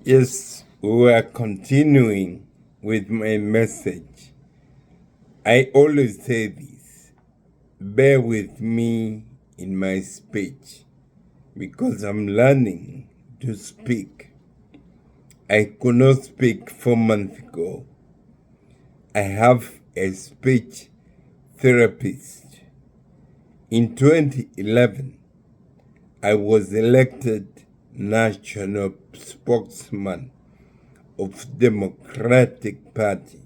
Yes, we are continuing with my message. I always say this: bear with me in my speech because I'm learning to speak. I could not speak 4 months ago. I have a speech therapist. In 2011, I was elected national spokesman of Democratic Party.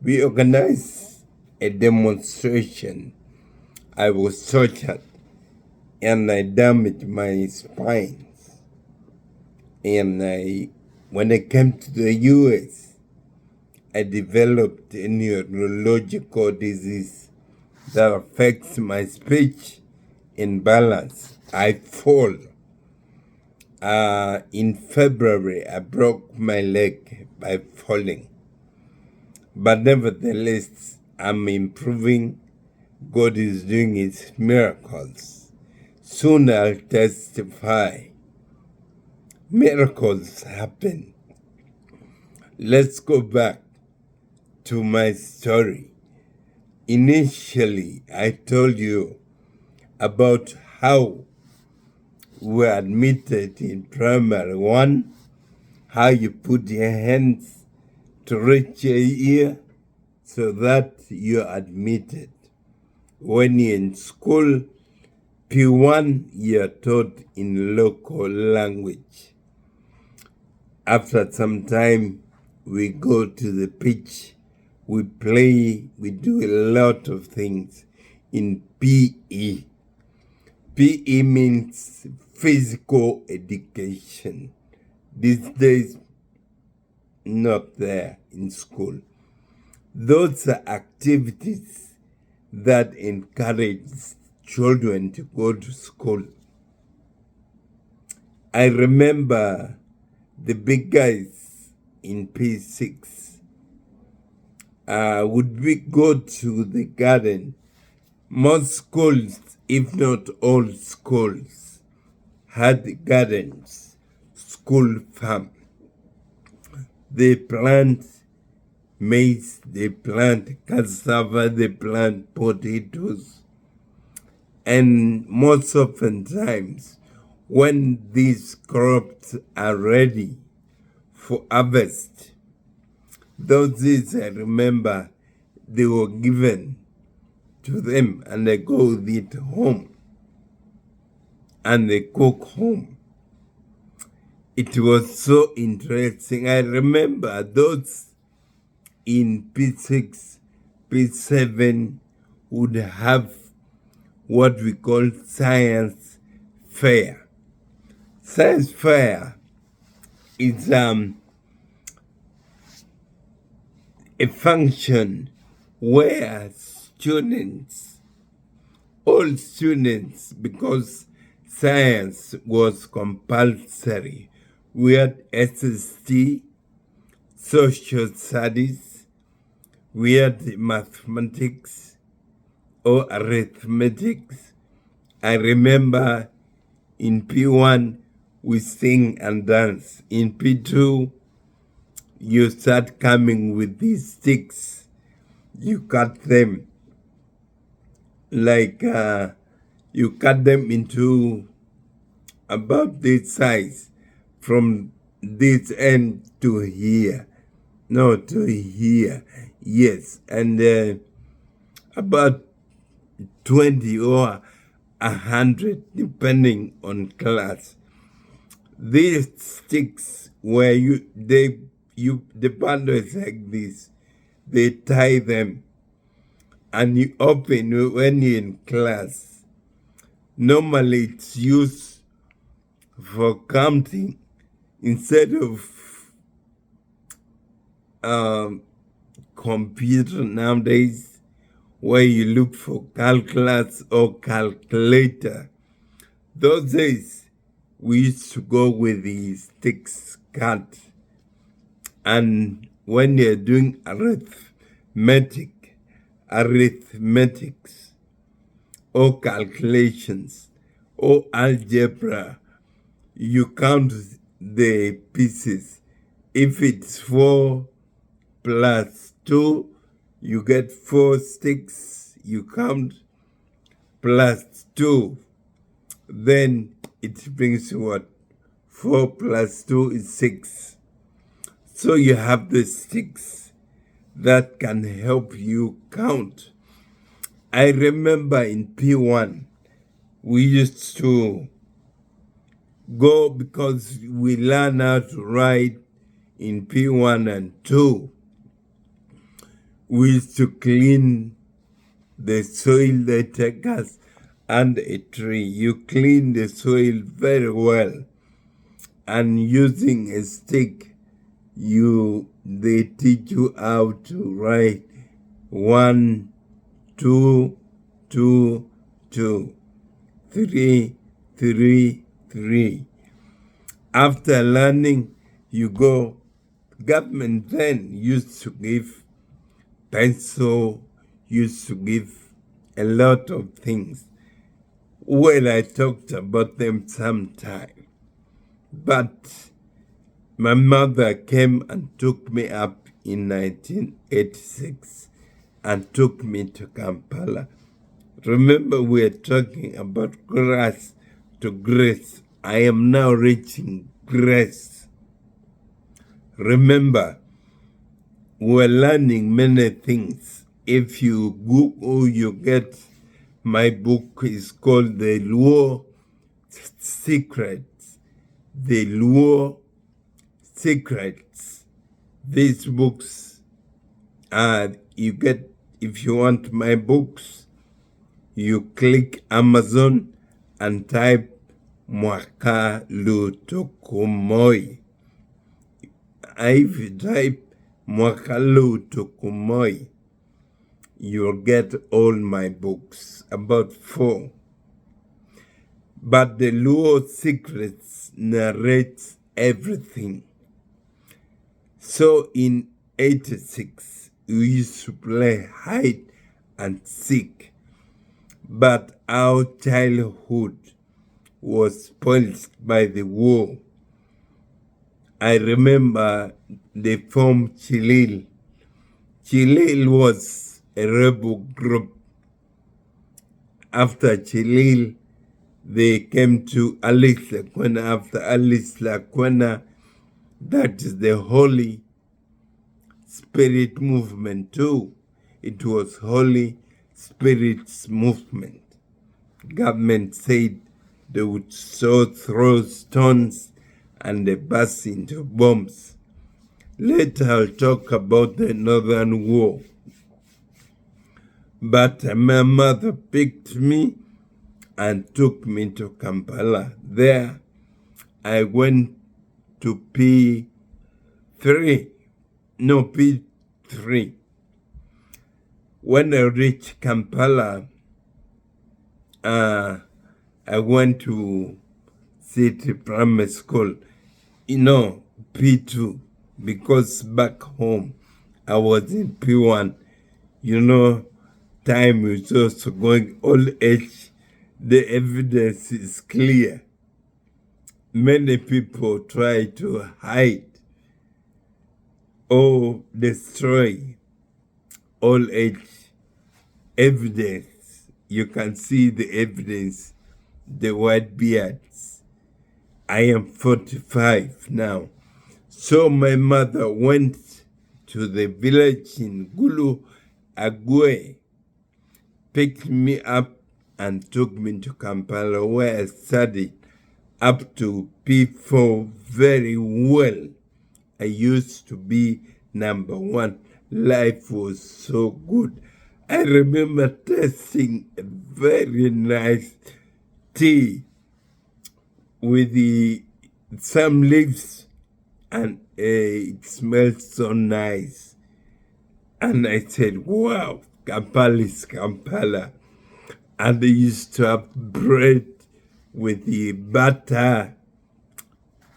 We organized a demonstration. I was tortured and I damaged my spine. And when I came to the US, I developed a neurological disease that affects my speech and balance. I fall. In February, I broke my leg by falling. But nevertheless, I'm improving. God is doing His miracles. Soon I'll testify. Miracles happen. Let's go back to my story. Initially, I told you about how we were admitted in primary one, how you put your hands to reach your ear so that you're admitted. When you're in school, P1, you're taught in local language. After some time, we go to the pitch, we play, we do a lot of things in PE. PE means physical education. These days, not there in school. Those are activities that encourage children to go to school. I remember the big guys in P6 would we go to the garden. Most schools, if not all schools, had gardens, school farm. They plant maize, they plant cassava, they plant potatoes. And most often times, when these crops are ready for harvest, those days I remember they were given to them and they go with it home and they cook home. It was so interesting. I remember those in P6, P7 would have what we call science fair. Science fair is a function where all students, because science was compulsory, we had SST, social studies, we had mathematics or arithmetics. I remember in P1, we sing and dance. In P2, you start coming with these sticks. You cut them like you cut them into about this size from this end to here. No, to here. Yes. And about 20 or 100, depending on class. These sticks where the bundle is like this. They tie them and you open when you're in class. Normally it's used for counting instead of computer nowadays where you look for calculus or calculator. Those days we used to go with the sticks cut, and when you're doing arithmetics or calculations or algebra, you count the pieces If it's 4 plus 2, you get 4 sticks. You count plus 2. Then it brings you what? 4 plus 2 is 6. So you have the sticks that can help you count. I remember in P1, we used to go, because we learn how to write in P1 and 2. We used to clean the soil. They take us under a tree. You clean the soil very well, and using a stick, they teach you how to write 1, 2, 2, 2, 3, 3, 3. After learning, you go. Government then used to give pencil, used to give a lot of things. Well, I talked about them sometime. But my mother came and took me up in 1986 and took me to Kampala. Remember, we're talking about grass to grace. I am now reaching grace. Remember, we're learning many things. If you Google, you get my book is called The Luo Secrets. The Luo Secrets. These books you get. If you want my books, you click Amazon and type Mwaka Lutokumoi. If you type Mwaka Lutokumoi, you'll get all my books, about 4. But the Luo Secrets narrates everything. So in 86, we used to play hide and seek, but our childhood was spoiled by the war. I remember they formed Chilil. Chilil was a rebel group. After Chilil, they came to Alice Lakwena. After Alice Lakwena, that is the Holy Spirit movement too. It was Holy Spirit's movement. Government said they would throw stones and they burst into bombs. Later I'll talk about the Northern War. But my mother picked me and took me to Kampala. There I went to P3. When I reached Kampala, I went to City Primary School, P2, because back home I was in P1. Time is also going, old age, the evidence is clear. Many people try to hide or destroy old age evidence. You can see the evidence, the white beards. I am 45 now. So my mother went to the village in Gulu Agwe, picked me up and took me to Kampala, where I studied up to P4 very well. I used to be number 1. Life was so good. I remember tasting a very nice tea with some leaves, and it smelled so nice. And I said, wow, Kampala is Kampala. And they used to have bread with the butter.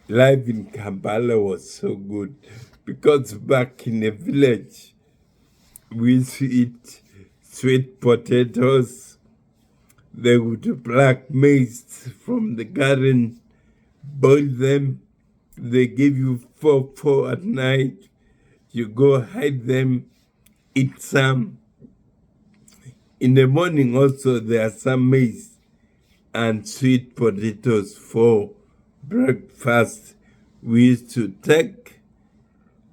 Life in Kampala was so good, because back in the village, we used to eat sweet potatoes. They would pluck maize from the garden, boil them, They give you four at night. You go hide them, eat some. In the morning also there are some maize and sweet potatoes for breakfast. We used to take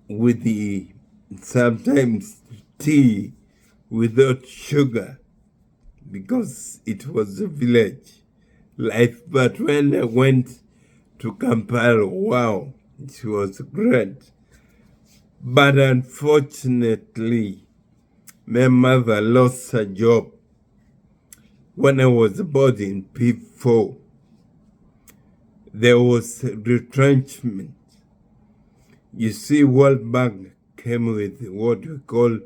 with the sometimes tea without sugar because it was a village life. But when I went to Kampala, wow, it was great. But unfortunately, my mother lost her job when I was about in P4. There was retrenchment. You see, World Bank came with what we call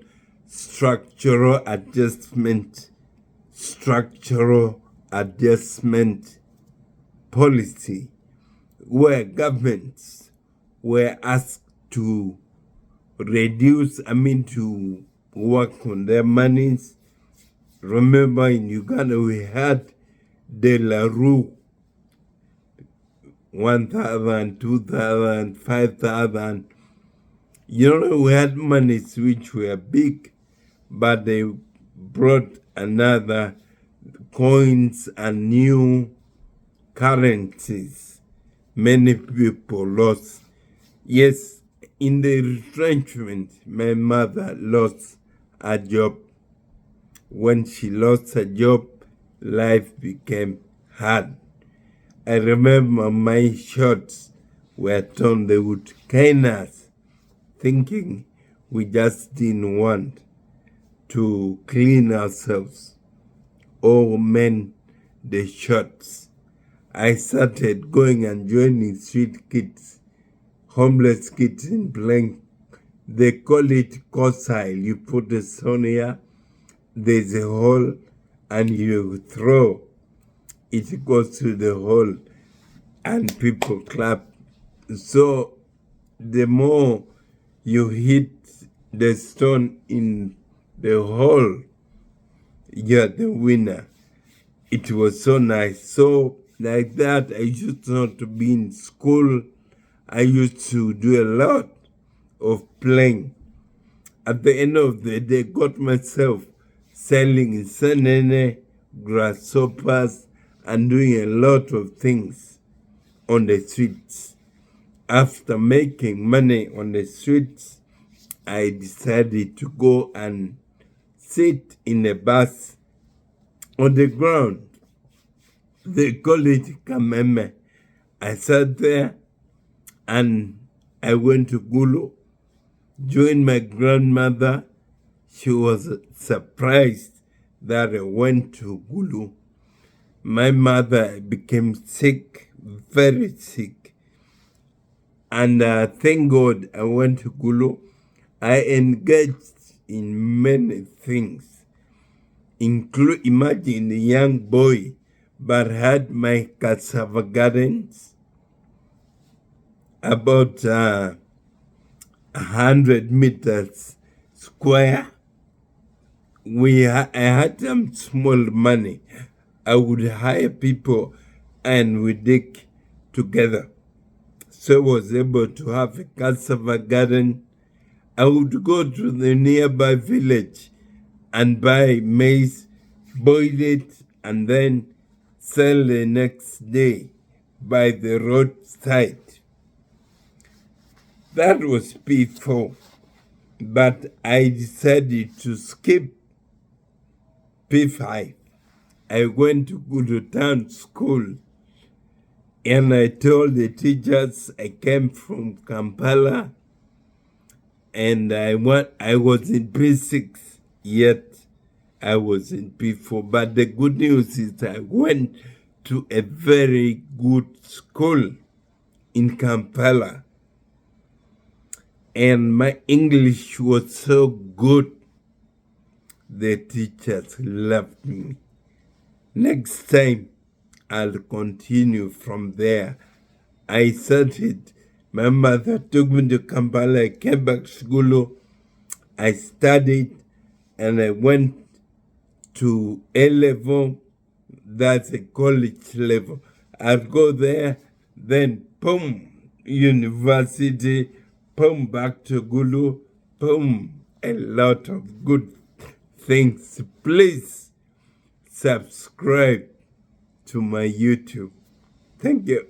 structural adjustment policy, where governments were asked to to work on their monies. Remember, in Uganda, we had De La Rue, 1,000, 2,000, 5,000. We had monies which were big, but they brought another coins and new currencies. Many people lost. Yes, in the retrenchment, my mother lost her job. When she lost her job, life became hard. I remember my shorts were torn. They would cane us, thinking we just didn't want to clean ourselves or mend the shorts. I started going and joining street kids, homeless kids in playing. They call it corsail. You put a stone here, there's a hole, and you throw. It goes to the hole, and people clap. So the more you hit the stone in the hole, you're the winner. It was so nice. So like that, I used not to be in school. I used to do a lot of playing. At the end of the day, got myself selling senene, grasshoppers, and doing a lot of things on the streets. After making money on the streets, I decided to go and sit in a bus on the ground. They call it Kameme. I sat there and I went to Gulu, joined my grandmother. She was surprised that I went to Gulu. My mother became sick, very sick. And thank God I went to Gulu. I engaged in many things. Imagine a young boy, but had my cassava gardens, about 100 meters square. I had some small money. I would hire people and we dig together. So I was able to have a cassava garden. I would go to the nearby village and buy maize, boil it, and then sell the next day by the roadside. That was P4. But I decided to skip P5. I went to Gulu Town School and I told the teachers I came from Kampala and I was in P6, yet I was in P4. But the good news is I went to a very good school in Kampala. And my English was so good, the teachers loved me. Next time, I'll continue from there. I started, my mother took me to Kampala, I came back to Gulu, I studied, and I went to A level, that's a college level. I'll go there, then boom, University, boom, back to Gulu, boom, a lot of good things. Please subscribe to my YouTube. Thank you.